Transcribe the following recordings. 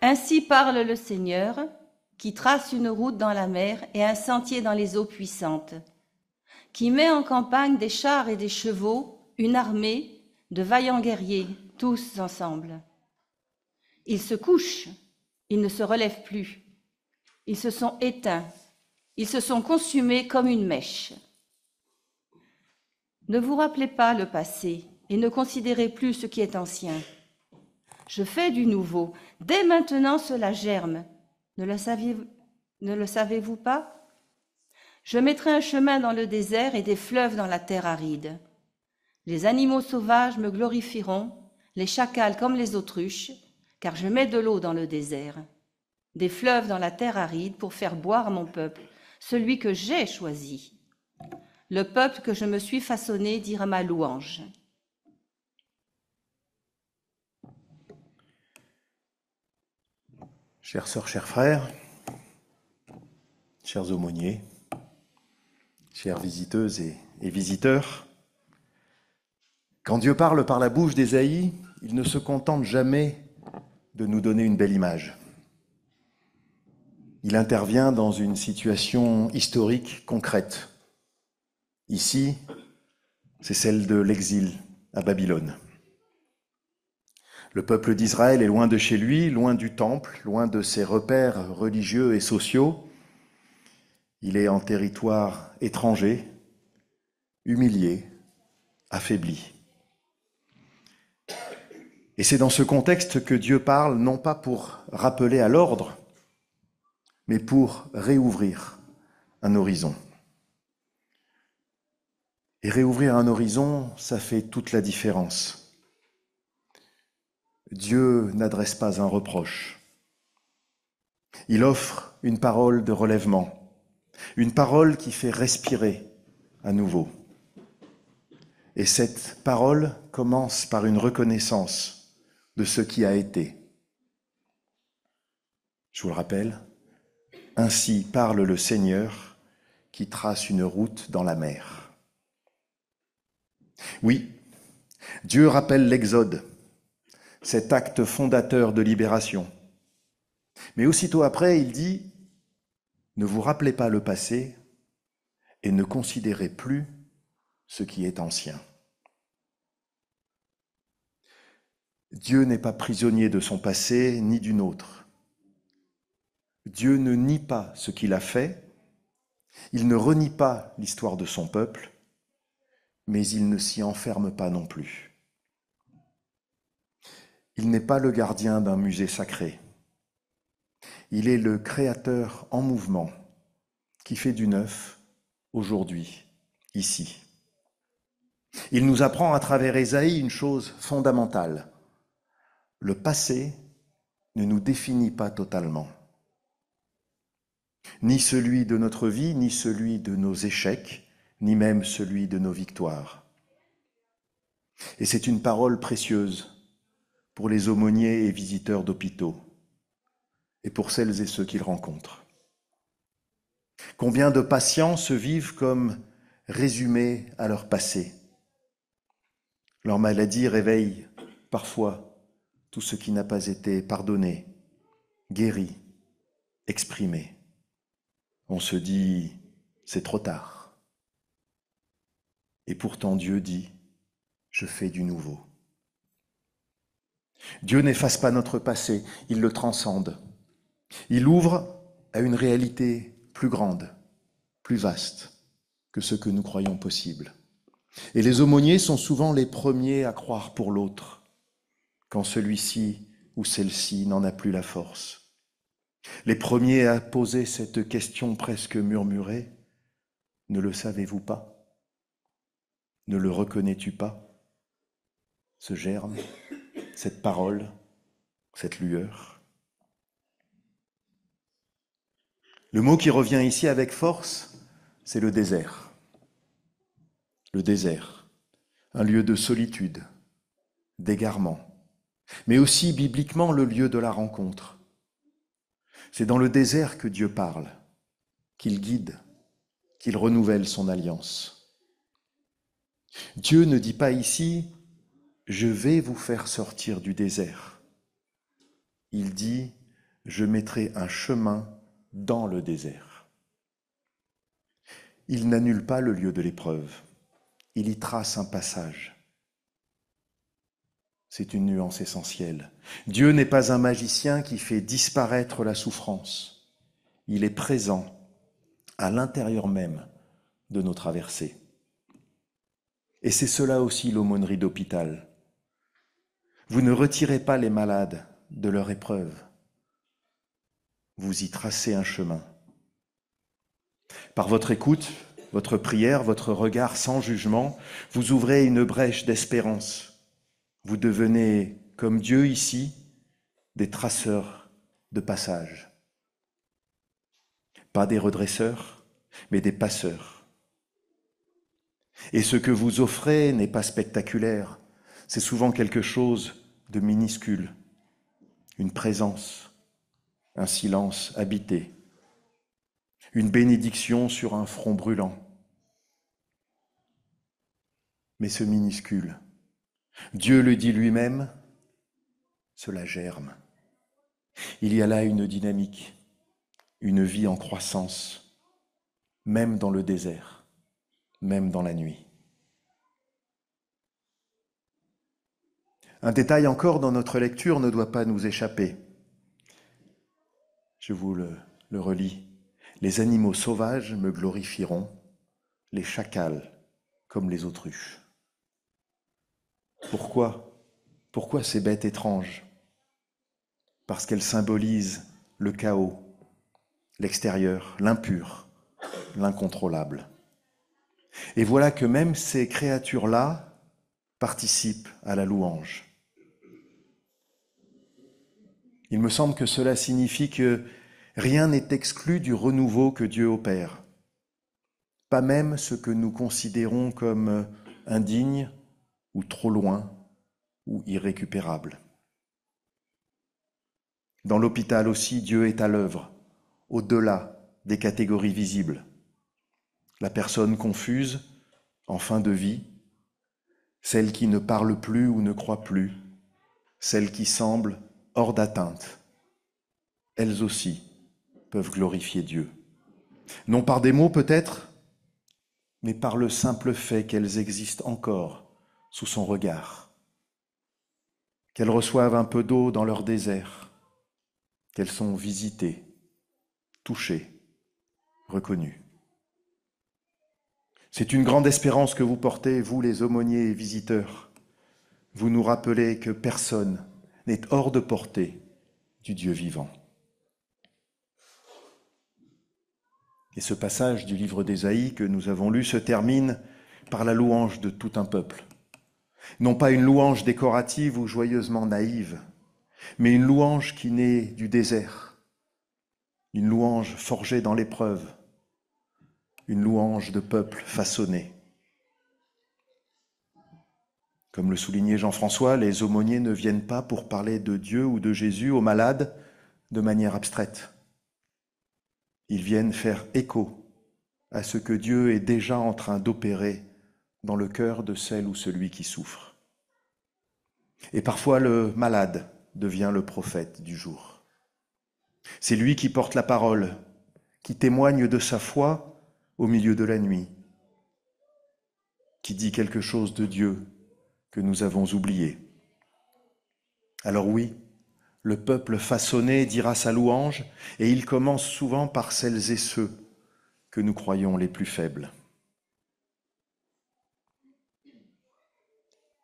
Ainsi parle le Seigneur, qui trace une route dans la mer et un sentier dans les eaux puissantes, qui met en campagne des chars et des chevaux, une armée de vaillants guerriers, tous ensemble. Ils se couchent, ils ne se relèvent plus. Ils se sont éteints, ils se sont consumés comme une mèche. Ne vous rappelez pas le passé et ne considérez plus ce qui est ancien. Je fais du nouveau. Dès maintenant, cela germe. Ne le savez-vous pas? Je mettrai un chemin dans le désert et des fleuves dans la terre aride. Les animaux sauvages me glorifieront, les chacals comme les autruches, car je mets de l'eau dans le désert, des fleuves dans la terre aride pour faire boire mon peuple, celui que j'ai choisi. Le peuple que je me suis façonné dira ma louange. Chères sœurs, chers frères, chers aumôniers, chères visiteuses et visiteurs, quand Dieu parle par la bouche d'Ésaïe, il ne se contente jamais de nous donner une belle image. Il intervient dans une situation historique concrète. Ici, c'est celle de l'exil à Babylone. Le peuple d'Israël est loin de chez lui, loin du temple, loin de ses repères religieux et sociaux. Il est en territoire étranger, humilié, affaibli. Et c'est dans ce contexte que Dieu parle, non pas pour rappeler à l'ordre, mais pour réouvrir un horizon. Et réouvrir un horizon, ça fait toute la différence. Dieu n'adresse pas un reproche. Il offre une parole de relèvement, une parole qui fait respirer à nouveau. Et cette parole commence par une reconnaissance de ce qui a été. Je vous le rappelle, ainsi parle le Seigneur qui trace une route dans la mer. Oui, Dieu rappelle l'Exode, cet acte fondateur de libération. Mais aussitôt après, il dit « Ne vous rappelez pas le passé et ne considérez plus ce qui est ancien. » Dieu n'est pas prisonnier de son passé ni du nôtre. Dieu ne nie pas ce qu'il a fait, il ne renie pas l'histoire de son peuple, mais il ne s'y enferme pas non plus. Il n'est pas le gardien d'un musée sacré. Il est le créateur en mouvement qui fait du neuf aujourd'hui, ici. Il nous apprend à travers Ésaïe une chose fondamentale. Le passé ne nous définit pas totalement. Ni celui de notre vie, ni celui de nos échecs, ni même celui de nos victoires. Et c'est une parole précieuse pour les aumôniers et visiteurs d'hôpitaux, et pour celles et ceux qu'ils rencontrent. Combien de patients se vivent comme résumés à leur passé. Leur maladie réveille parfois tout ce qui n'a pas été pardonné, guéri, exprimé. On se dit, c'est trop tard. Et pourtant Dieu dit, je fais du nouveau. Dieu n'efface pas notre passé, il le transcende. Il ouvre à une réalité plus grande, plus vaste que ce que nous croyons possible. Et les aumôniers sont souvent les premiers à croire pour l'autre, quand celui-ci ou celle-ci n'en a plus la force. Les premiers à poser cette question presque murmurée, ne le savez-vous pas? Ne le reconnais-tu pas? Ce germe, cette parole, cette lueur. Le mot qui revient ici avec force, c'est le désert. Le désert, un lieu de solitude, d'égarement, mais aussi bibliquement le lieu de la rencontre. C'est dans le désert que Dieu parle, qu'il guide, qu'il renouvelle son alliance. Dieu ne dit pas ici « je vais vous faire sortir du désert ». Il dit je mettrai un chemin dans le désert. Il n'annule pas le lieu de l'épreuve, il y trace un passage. C'est une nuance essentielle. Dieu n'est pas un magicien qui fait disparaître la souffrance. Il est présent à l'intérieur même de nos traversées. Et c'est cela aussi l'aumônerie d'hôpital. Vous ne retirez pas les malades de leur épreuve. Vous y tracez un chemin. Par votre écoute, votre prière, votre regard sans jugement, vous ouvrez une brèche d'espérance. Vous devenez, comme Dieu ici, des traceurs de passage. Pas des redresseurs, mais des passeurs. Et ce que vous offrez n'est pas spectaculaire, c'est souvent quelque chose de minuscule, une présence, un silence habité, une bénédiction sur un front brûlant. Mais ce minuscule, Dieu le dit lui-même, cela germe. Il y a là une dynamique, une vie en croissance, même dans le désert, même dans la nuit. Un détail encore dans notre lecture ne doit pas nous échapper. Je vous le relis. Les animaux sauvages me glorifieront, les chacals comme les autruches. Pourquoi ces bêtes étranges? Parce qu'elles symbolisent le chaos, l'extérieur, l'impur, l'incontrôlable. Et voilà que même ces créatures-là participent à la louange. Il me semble que cela signifie que rien n'est exclu du renouveau que Dieu opère, pas même ce que nous considérons comme indigne ou trop loin ou irrécupérable. Dans l'hôpital aussi, Dieu est à l'œuvre, au-delà des catégories visibles. La personne confuse, en fin de vie, celle qui ne parle plus ou ne croit plus, celle qui semble hors d'atteinte, elles aussi peuvent glorifier Dieu. Non par des mots peut-être, mais par le simple fait qu'elles existent encore sous son regard, qu'elles reçoivent un peu d'eau dans leur désert, qu'elles sont visitées, touchées, reconnues. C'est une grande espérance que vous portez, vous les aumôniers et visiteurs. Vous nous rappelez que personne n'est hors de portée du Dieu vivant. Et ce passage du livre d'Ésaïe que nous avons lu se termine par la louange de tout un peuple. Non pas une louange décorative ou joyeusement naïve, mais une louange qui naît du désert, une louange forgée dans l'épreuve, une louange de peuple façonné. Comme le soulignait Jean-François, les aumôniers ne viennent pas pour parler de Dieu ou de Jésus aux malades de manière abstraite. Ils viennent faire écho à ce que Dieu est déjà en train d'opérer dans le cœur de celle ou celui qui souffre. Et parfois le malade devient le prophète du jour. C'est lui qui porte la parole, qui témoigne de sa foi au milieu de la nuit, qui dit quelque chose de Dieu que nous avons oublié. Alors oui, le peuple façonné dira sa louange, et il commence souvent par celles et ceux que nous croyons les plus faibles.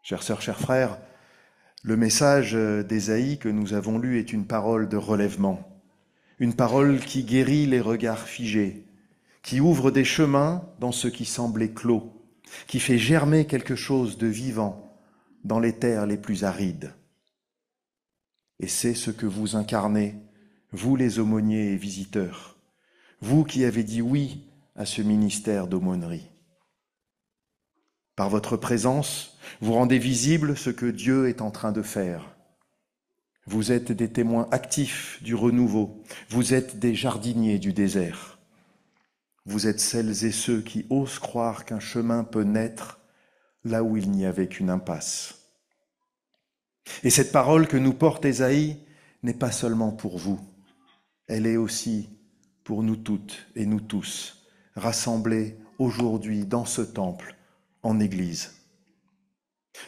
Chères sœurs, chers frères, le message d'Ésaïe que nous avons lu est une parole de relèvement, une parole qui guérit les regards figés, qui ouvre des chemins dans ce qui semblait clos, qui fait germer quelque chose de vivant dans les terres les plus arides. Et c'est ce que vous incarnez, vous les aumôniers et visiteurs, vous qui avez dit oui à ce ministère d'aumônerie. Par votre présence, vous rendez visible ce que Dieu est en train de faire. Vous êtes des témoins actifs du renouveau, vous êtes des jardiniers du désert. Vous êtes celles et ceux qui osent croire qu'un chemin peut naître là où il n'y avait qu'une impasse. Et cette parole que nous porte Ésaïe n'est pas seulement pour vous, elle est aussi pour nous toutes et nous tous, rassemblés aujourd'hui dans ce temple, en Église.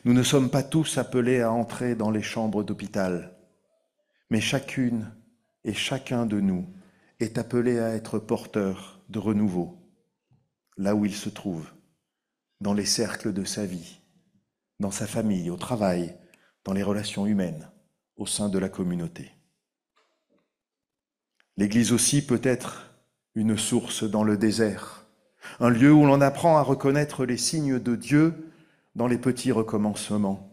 Nous ne sommes pas tous appelés à entrer dans les chambres d'hôpital, mais chacune et chacun de nous est appelé à être porteur de renouveau, là où il se trouve, dans les cercles de sa vie, dans sa famille, au travail, dans les relations humaines, au sein de la communauté. L'Église aussi peut être une source dans le désert, un lieu où l'on apprend à reconnaître les signes de Dieu dans les petits recommencements.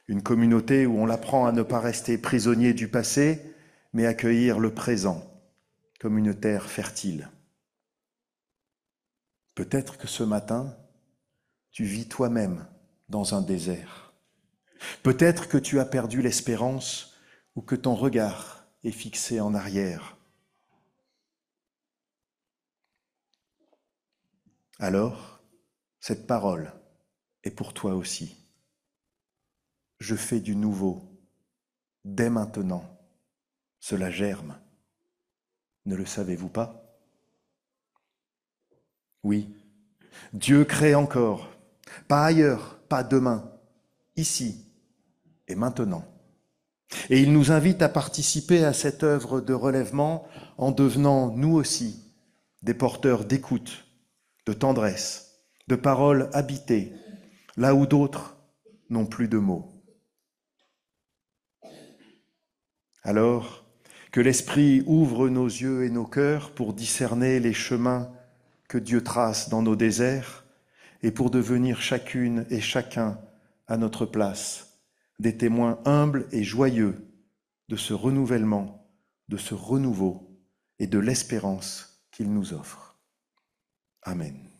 Une communauté où on apprend à ne pas rester prisonnier du passé, mais accueillir le présent comme une terre fertile. Peut-être que ce matin, tu vis toi-même dans un désert. Peut-être que tu as perdu l'espérance ou que ton regard est fixé en arrière. Alors, cette parole est pour toi aussi. Je fais du nouveau, dès maintenant. Cela germe. Ne le savez-vous pas? Oui, Dieu crée encore, pas ailleurs, pas demain, ici et maintenant. Et il nous invite à participer à cette œuvre de relèvement en devenant, nous aussi, des porteurs d'écoute, de tendresse, de paroles habitées, là où d'autres n'ont plus de mots. Alors, que l'Esprit ouvre nos yeux et nos cœurs pour discerner les chemins que Dieu trace dans nos déserts et pour devenir chacune et chacun à notre place des témoins humbles et joyeux de ce renouvellement, de ce renouveau et de l'espérance qu'il nous offre. Amen.